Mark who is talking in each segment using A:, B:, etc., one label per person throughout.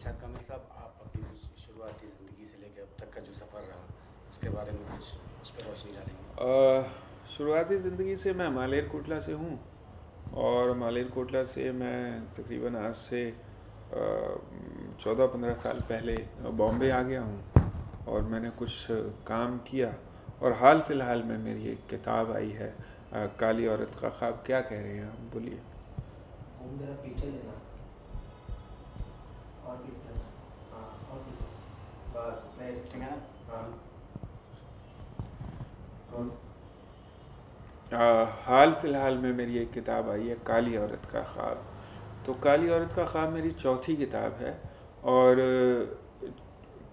A: अच्छा कामिल साहब, आप अपनी शुरुआती ज़िंदगी से लेकर अब तक का जो सफ़र रहा उसके बारे में कुछ उस पर रोशनी डालेंगे?
B: शुरुआती ज़िंदगी से मैं मालेरकोटला से हूँ। और मालेरकोटला से मैं तकरीबन आज से 14-15 साल पहले बॉम्बे आ गया हूँ और मैंने कुछ काम किया। और हाल फिलहाल में मेरी एक किताब आई है, काली औरत का ख्वाब। क्या कह रहे हैं आप, बोलिए।
C: घूम जरा पीछे लेना और पीछे लेना। हाँ और पीछे बस नहीं
A: ठीक है ना?
C: हाँ और
B: हाल फिलहाल में मेरी एक किताब आई है, काली औरत का ख्वाब। तो काली औरत का ख्वाब मेरी चौथी किताब है। और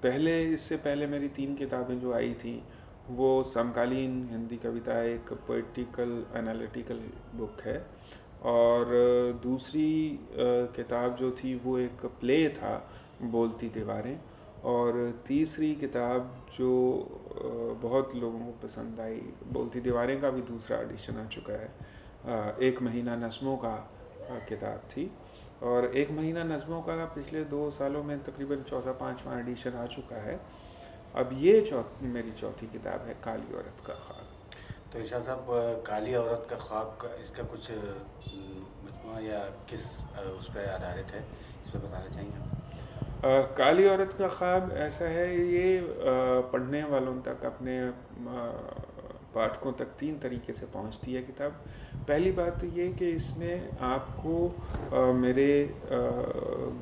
B: इससे पहले मेरी 3 किताबें जो आई थी वो समकालीन हिंदी कविता, एक पोइटिकल एनालिटिकल बुक है। और दूसरी किताब जो थी वो एक प्ले था, बोलती दीवारें। और तीसरी किताब जो बहुत लोगों को पसंद आई, बोलती दीवारें का भी दूसरा एडिशन आ चुका है, एक महीना नज़्मों का किताब थी। और एक महीना नज़्मों का पिछले 2 सालों में तकरीबन चौथा पाँचवा एडिशन आ चुका है। अब ये मेरी चौथी किताब है, काली औरत का ख्वाब।
A: तो इरशाद साहब, काली औरत का ख्वाब का इसका कुछ मजमूआ या किस उस पर आधारित है, इस पर बताना चाहेंगे आप?
B: काली औरत का ख्वाब ऐसा है, ये पढ़ने वालों तक, अपने पाठकों तक 3 तरीके से पहुंचती है किताब। पहली बात तो ये कि इसमें आपको मेरे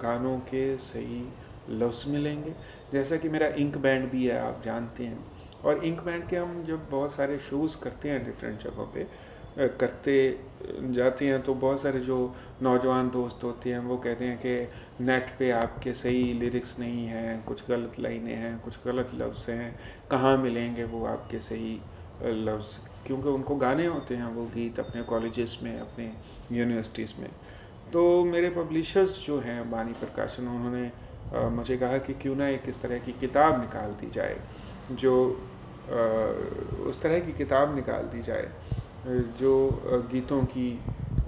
B: गानों के सही लफ्ज़ मिलेंगे। जैसा कि मेरा इंक बैंड भी है, आप जानते हैं। और इंक बैंड के हम जब बहुत सारे शोज़ करते हैं डिफरेंट जगहों पे, करते जाते हैं, तो बहुत सारे जो नौजवान दोस्त होते हैं वो कहते हैं कि नेट पे आपके सही लिरिक्स नहीं हैं, कुछ गलत लाइनें हैं, कुछ गलत लफ्ज़ हैं, कहाँ मिलेंगे वो आपके सही लफ्ज़। क्योंकि उनको गाने होते हैं वो गीत अपने कॉलेजेस में, अपने यूनिवर्सिटीज़ में। तो मेरे पब्लिशर्स जो हैं बानी प्रकाशन, उन्होंने मुझे कहा कि क्यों ना एक इस तरह की किताब निकाल दी जाए, जो उस तरह की किताब निकाल दी जाए जो गीतों की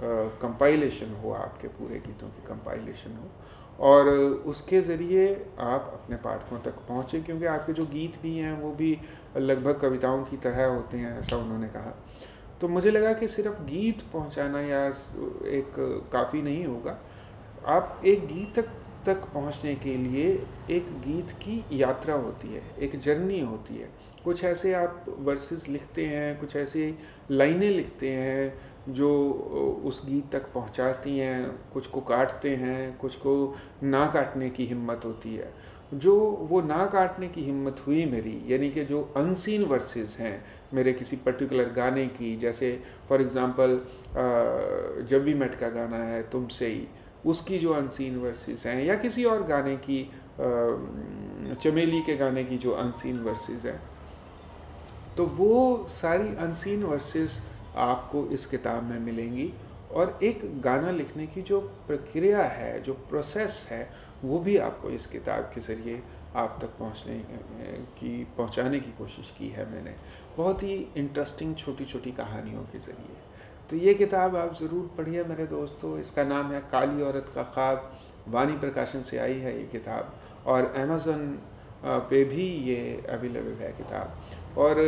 B: कंपाइलेशन हो, आपके पूरे गीतों की कंपाइलेशन हो, और उसके ज़रिए आप अपने पाठकों तक पहुँचे। क्योंकि आपके जो गीत भी हैं वो भी लगभग कविताओं की तरह होते हैं, ऐसा उन्होंने कहा। तो मुझे लगा कि सिर्फ गीत पहुंचाना या एक काफ़ी नहीं होगा। आप एक गीत तक पहुंचने के लिए एक गीत की यात्रा होती है, एक जर्नी होती है। कुछ ऐसे आप वर्सेस लिखते हैं, कुछ ऐसी लाइनें लिखते हैं जो उस गीत तक पहुंचाती हैं, कुछ को काटते हैं, कुछ को ना काटने की हिम्मत होती है। जो वो ना काटने की हिम्मत हुई मेरी, यानी कि जो अनसीन वर्सेस हैं मेरे किसी पर्टिकुलर गाने की, जैसे फॉर एग्ज़ाम्पल जब भी मेट का गाना है तुमसे ही, उसकी जो अनसीन वर्सेस हैं, या किसी और गाने की, चमेली के गाने की जो अनसीन वर्सेस हैं, तो वो सारी अनसीन वर्सेस आपको इस किताब में मिलेंगी। और एक गाना लिखने की जो प्रक्रिया है, जो प्रोसेस है, वो भी आपको इस किताब के ज़रिए आप तक पहुंचाने की कोशिश की है मैंने, बहुत ही इंटरेस्टिंग छोटी छोटी कहानियों के ज़रिए। तो ये किताब आप ज़रूर पढ़िए मेरे दोस्तों। इसका नाम है काली औरत का ख्वाब। वाणी प्रकाशन से आई है ये किताब, और अमेज़न पे भी ये अवेलेबल है किताब। और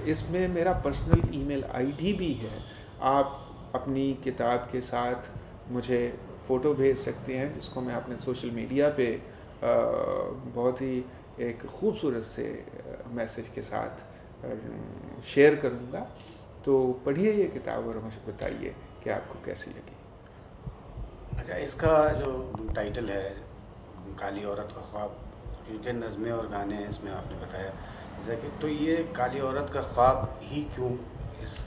B: इसमें मेरा पर्सनल ईमेल आईडी भी है। आप अपनी किताब के साथ मुझे फ़ोटो भेज सकते हैं, जिसको मैं अपने सोशल मीडिया पे बहुत ही एक ख़ूबसूरत से मैसेज के साथ शेयर करूँगा। तो पढ़िए ये किताब और मुझे बताइए कि आपको कैसी लगी।
A: अच्छा, इसका जो टाइटल है काली औरत का ख्वाब, क्योंकि नज़में और गाने हैं इसमें आपने बताया, जैसा कि तो ये काली औरत का ख्वाब ही क्यों इस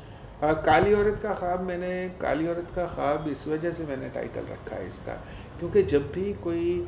B: काली औरत का ख्वाब, मैंने काली औरत का ख्वाब इस वजह से मैंने टाइटल रखा है इसका, क्योंकि जब भी कोई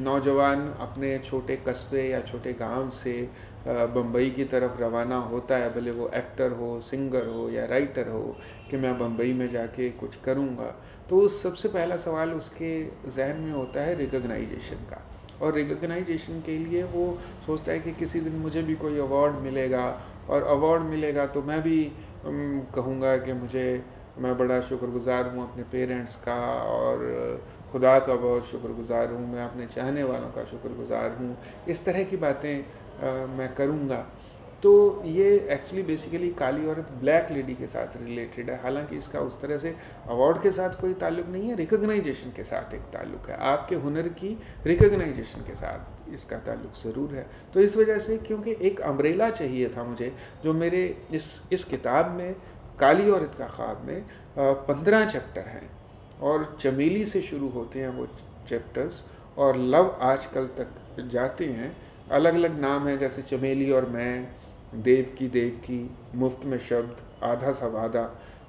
B: नौजवान अपने छोटे कस्बे या छोटे गांव से बम्बई की तरफ रवाना होता है, भले वो एक्टर हो, सिंगर हो या राइटर हो, कि मैं बम्बई में जाके कुछ करूँगा, तो उस सबसे पहला सवाल उसके जहन में होता है रिकग्नाइजेशन का। और रिकग्नाइजेशन के लिए वो सोचता है कि किसी दिन मुझे भी कोई अवार्ड मिलेगा, और अवार्ड मिलेगा तो मैं भी कहूँगा कि मुझे मैं बड़ा शुक्रगुज़ार हूँ अपने पेरेंट्स का, और खुदा का बहुत शुक्रगुज़ार हूँ, मैं अपने चाहने वालों का शुक्रगुज़ार हूँ, इस तरह की बातें मैं करूँगा। तो ये एक्चुअली बेसिकली काली औरत ब्लैक लेडी के साथ रिलेटेड है, हालांकि इसका उस तरह से अवार्ड के साथ कोई ताल्लुक़ नहीं है, रिकग्नाइजेशन के साथ एक ताल्लुक़ है, आपके हुनर की रिकग्नाइजेशन के साथ इसका ताल्लुक़ ज़रूर है। तो इस वजह से, क्योंकि एक अम्ब्रेला चाहिए था मुझे, जो मेरे इस किताब में, काली औरत का ख्वाब में 15 चैप्टर हैं, और चमेली से शुरू होते हैं वो चैप्टर्स, और लव आजकल तक जाते हैं। अलग अलग नाम हैं, जैसे चमेली और मैं, देव की, मुफ्त में शब्द, आधा सा वादा।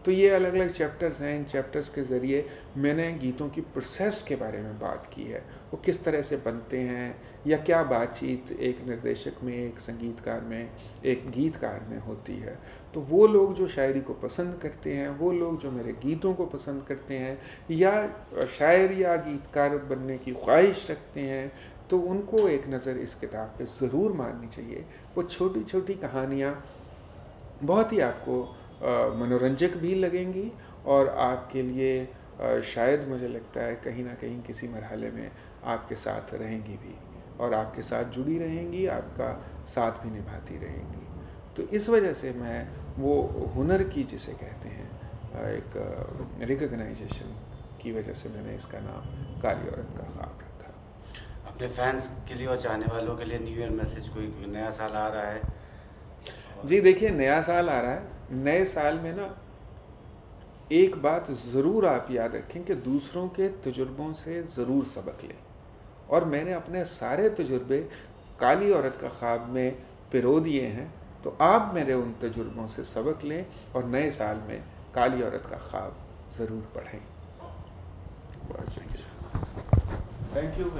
B: तो ये अलग अलग चैप्टर्स हैं। इन चैप्टर्स के ज़रिए मैंने गीतों की प्रोसेस के बारे में बात की है, वो किस तरह से बनते हैं, या क्या बातचीत एक निर्देशक में, एक संगीतकार में, एक गीतकार में होती है। तो वो लोग जो शायरी को पसंद करते हैं, वो लोग जो मेरे गीतों को पसंद करते हैं, या शायर या गीतकार बनने की ख्वाहिश रखते हैं, तो उनको एक नज़र इस किताब पे ज़रूर मारनी चाहिए। वो छोटी छोटी कहानियाँ बहुत ही आपको मनोरंजक भी लगेंगी, और आपके लिए शायद मुझे लगता है कहीं ना कहीं किसी मरहले में आपके साथ रहेंगी भी, और आपके साथ जुड़ी रहेंगी, आपका साथ भी निभाती रहेंगी। तो इस वजह से मैं वो हुनर की, जिसे कहते हैं एक रिकग्नाइजेशन की वजह से मैंने इसका नाम काली औरत का ख्वाब रखा।
A: अपने फैंस के लिए और चाहने वालों के लिए न्यू ईयर मैसेज, कोई नया साल आ रहा है?
B: जी देखिए, नया साल आ रहा है। नए साल में ना एक बात ज़रूर आप याद रखें कि दूसरों के तजुर्बों से ज़रूर सबक लें, और मैंने अपने सारे तजुर्बे काली औरत का ख्वाब में पिरो दिए हैं। तो आप मेरे उन तजुर्बों से सबक लें, और नए साल में काली औरत का ख्वाब ज़रूर पढ़ें। Thank you.